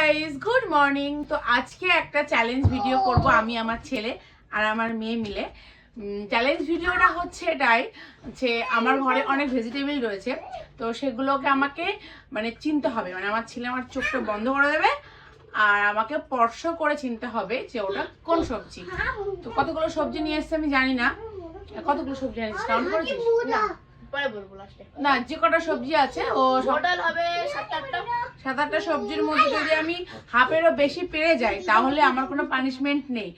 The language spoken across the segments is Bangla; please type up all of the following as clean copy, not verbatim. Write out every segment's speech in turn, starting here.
Guys, good morning. তো আজকে একটা চ্যালেঞ্জ ভিডিও করব আমি, আমার ছেলে আর আমার মেয়ে মিলে। চ্যালেঞ্জ ভিডিওটা হচ্ছে এটাই যে আমার ঘরে অনেক ভেজিটেবল রয়েছে, তো সেগুলোকে আমাকে মানে চিনতে হবে। মানে আমার ছেলে আমার চোখটা বন্ধ করে দেবে আর আমাকে স্পর্শ করে চিনতে হবে যে ওটা কোন সবজি। তো কতগুলো সবজি নিয়ে এসছে আমি জানি না। কতগুলো সবজি আনিস কাউন্ট করেছিস? না, যে কটা সবজি আছে ও টোটাল হবে 7-8টা সবজির মধ্যে যদি আমি হাফেরও বেশি পেরে যাই তাহলে আমার কোনো পানিশমেন্ট নেই।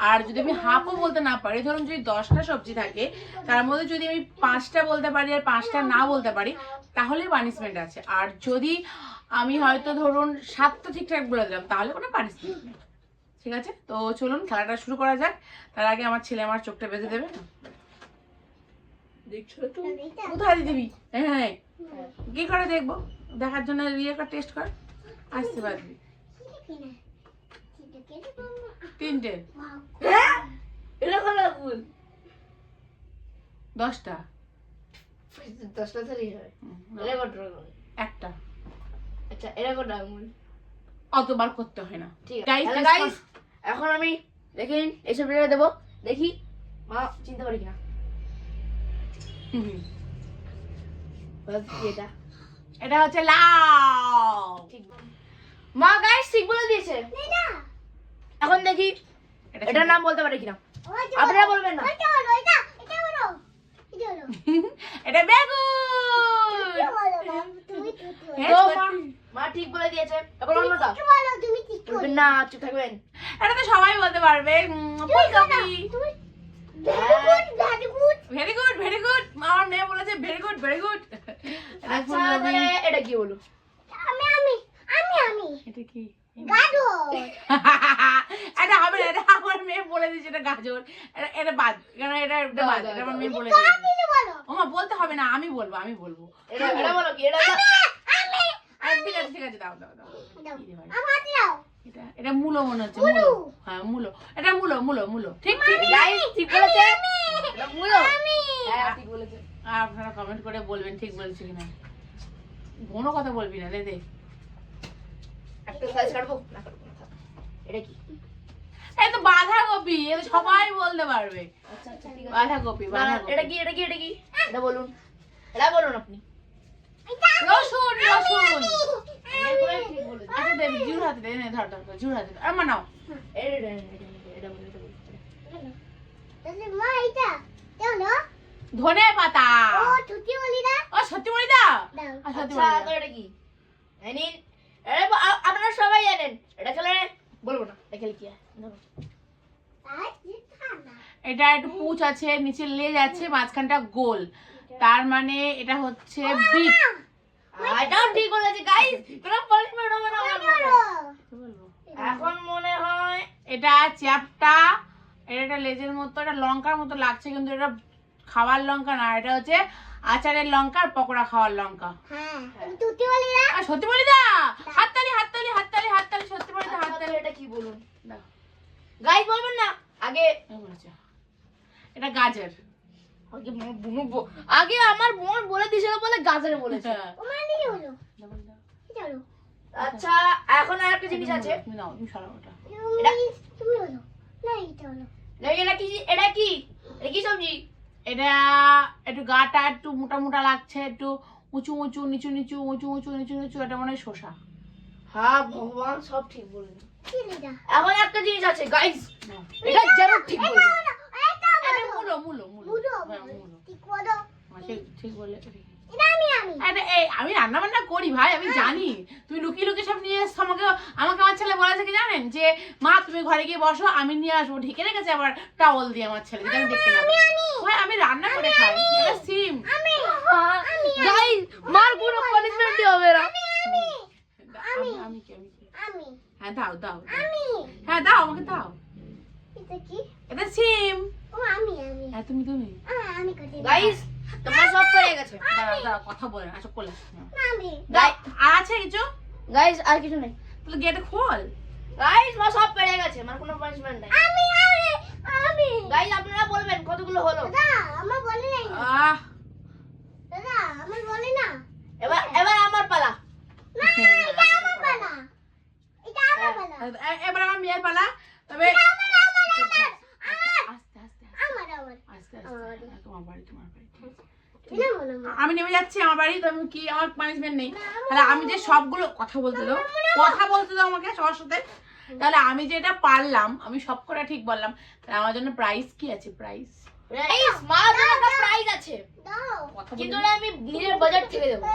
আর যদি আমি হাফও বলতে না পারি, ধরুন যদি 10টা সবজি থাকে তার মধ্যে যদি আমি 5টা বলতে পারি আর 5টা না বলতে পারি তাহলে পানিশমেন্ট আছে। আর যদি আমি হয়তো ধরুন 7টা ঠিকঠাক বলে দিলাম তাহলে কোনো পানিশমেন্ট নেই। ঠিক আছে, তো চলুন খেলাটা শুরু করা যাক। তার আগে আমার ছেলে আমার চোখটা বেঁধে দেবে। দেখছো তো কোথায় দিবি? হ্যাঁ, কি করে দেখবো? দেখার জন্য ইয়ে কর, টেস্ট কর। আসতে পারবি 3টে 10টা 1টা। আচ্ছা, এরা কত আঙুল? অতবার করতে হয় না। গাইস, এখন আমি দেখেন এইসব ভিডিও দেবো, দেখি মা চিনতে পারি কিনা। এটা এটা হচ্ছে লাউ। মা গাইস ঠিক বলে দিয়েছে। এখন দেখি এটার নাম বলতে পারে কিনা। আপনারা বলবেন না। এটা বেগুন। তো মা ঠিক বলে দিয়েছে। এখন অন্যটা বলবেন না, চুপ থাকবেন। এটা তো সবাই বলতে পারবে। ফুলকপি। Very good, very good. আমার মেয়ে বলেছে ভেরি গুড, ভেরি গুড। আচ্ছা, এটা কি বলো? এটা কি? গাজর। এটা হবে না, এটা আমার মেয়ে বলে দিয়েছে এটা গাজর। এটা বাদ, কারণ এটা বাদ, এটা আমার মেয়ে বলে দিয়েছে। ওমা বলতে হবে না, আমি বলবো, আমি বলবো। এটা বলো কি? এটা ঠিক আছে, ঠিক আছে, দাও দাও দাও। এটা মূলো মনে হচ্ছে, মূলো। হ্যাঁ মূলো, এটা মূলো, মূলো, মূলো। ঠিক ঠিক গাইস ঠিক বলেছে। এটা মুলো। হ্যাঁ ঠিক বলেছে। আপনারা কমেন্ট করে বলবেন ঠিক বলছি কিনা। কোনো কথা বলবি না, দে দে। একটা সাইজ কাটবো না, কাটবো না। এটা কি? এই তো বাঁধাকপি, এটা সবাই বলতে পারবে। আচ্ছা আচ্ছা ঠিক আছে। বাঁধাকপি, বাঁধাকপি। এটা কি? এটা কি? এটা কি? এটা বলুন। এটা বলুন আপনি। রসুন, রসুন। ঠিক বলেছে। আচ্ছা দে, জুর হাতে দে, নে ধর ধর, জুর হাতে। আর মানাও। এটা বলুন, এটা বলুন। ধনে পাতা। ও সত্যি বলি দা। সত্যি আচ্ছা, বলি তো এটা কি? এই নিন। আপনারা সবাই জানেন। এটা খেলে বলবো না। এটা খেলে কি হয়? এটা একটু পুঁচ আছে, নিচে লেজ আছে, মাঝখানটা গোল, তার মানে এটা হচ্ছে বিট। এটাও ঠিক বলেছে গাইস। কোনো পানিশমেন্ট হবে না আমার মনে। এখন মনে হয় এটা চ্যাপটা, এটা লেজের মতো, এটা লঙ্কার মতো লাগছে কিন্তু এটা খাওয়ার লঙ্কা না, এটা হচ্ছে আচারের লঙ্কা আর পকোড়া খাওয়ার লঙ্কা। আর সত্যি বলি দা। হাততালি, হাততালি, হাততালি, হাততালি। সত্যি বলি দা, হাততালি। এটা কি বলুন? গাইস বলবেন না। আগে এটা গাজর। আগে আমার বোন বলে দিয়েছিল বলে গাজরে বলেছে। আচ্ছা, এখন আর একটা জিনিস আছে। তুমি নাও, তুমি সরাও ওটা। এটা কি? এটা কি? এটা কি সবজি? এটা একটু গাটা একটু মোটা মোটা লাগছে, একটু উঁচু উঁচু, নিচু নিচু, উঁচু উঁচু, নিচু নিচু। এটা মনে হয় শসা। হ্যাঁ ভগবান, সব ঠিক বললেন। এখন একটা জিনিস আছে গাইস, এটা জরুর ঠিক বলবেন। এটা মূলো, মূলো, মূলো। হ্যাঁ মূলো। ঠিক বললে। আমি রান্না বান্না করি ভাই, আমি জানি। তুমি লুকিয়ে লুকিয়ে সব নিয়ে এসছো। আমাকে আমার ছেলে বলেছে কি জানেন, যে মা তুমি ঘরে গিয়ে বসো, আমি নিয়ে আসবো। ঢেকে রেখেছে আবার টাওয়াল দিয়ে আমার ছেলে, যেটা আমি দেখতে না পাই। ভাই আমি রান্না করে খাই। এটা সিম। গাইস মার কোনো পানিশমেন্টই হবে না। আমি কি? হ্যাঁ দাও দাও। হ্যাঁ দাও, আমাকে দাও। এটা সিম। হ্যাঁ তুমি। গাইস তোমার সব পেয়ে গেছে। দাঁড়াও দাঁড়াও, কথা বলে না, আচ্ছা কোলে। আর আছে কিছু? গাইস আর কিছু নেই। তাহলে গেটে খোল। গাইস মা সব পেয়ে গেছে, আমার কোনো পানিশমেন্ট নাই। গাইস আপনারা বলবেন কতগুলো হলো। আহ এবার আমার পালা। এবার আমার মেয়ের পালা। তবে আমি নেমে যাচ্ছি আমার বাড়ি। তো আমি কি আমার পানিশমেন্ট নেই? তাহলে আমি যে সবগুলো কথা বলতে দাও আমাকে সবার সাথে। তাহলে আমি যেটা পারলাম আমি সব কটা ঠিক বললাম, তাহলে আমার জন্য প্রাইস কি আছে? প্রাইস মার জন্য একটা প্রাইজ আছে, কিন্তু ওটা আমি নিজের বাজেট থেকে দেবো,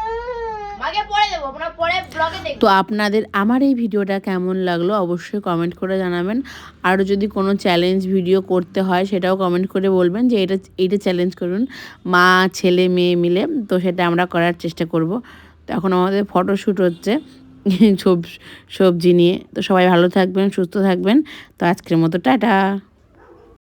মাকে পরে দেবো, আপনারা পরে ব্লগে দেখবেন। তো আপনাদের আমার এই ভিডিওটা কেমন লাগলো অবশ্যই কমেন্ট করে জানাবেন। আর যদি কোনো চ্যালেঞ্জ ভিডিও করতে হয় সেটাও কমেন্ট করে বলবেন যে এইটা চ্যালেঞ্জ করুন মা ছেলে মেয়ে মিলে, তো সেটা আমরা করার চেষ্টা করব। তো এখন আমাদের ফটোশ্যুট হচ্ছে সবজি নিয়ে। তো সবাই ভালো থাকবেন, সুস্থ থাকবেন। তো আজকের মতো টাটা।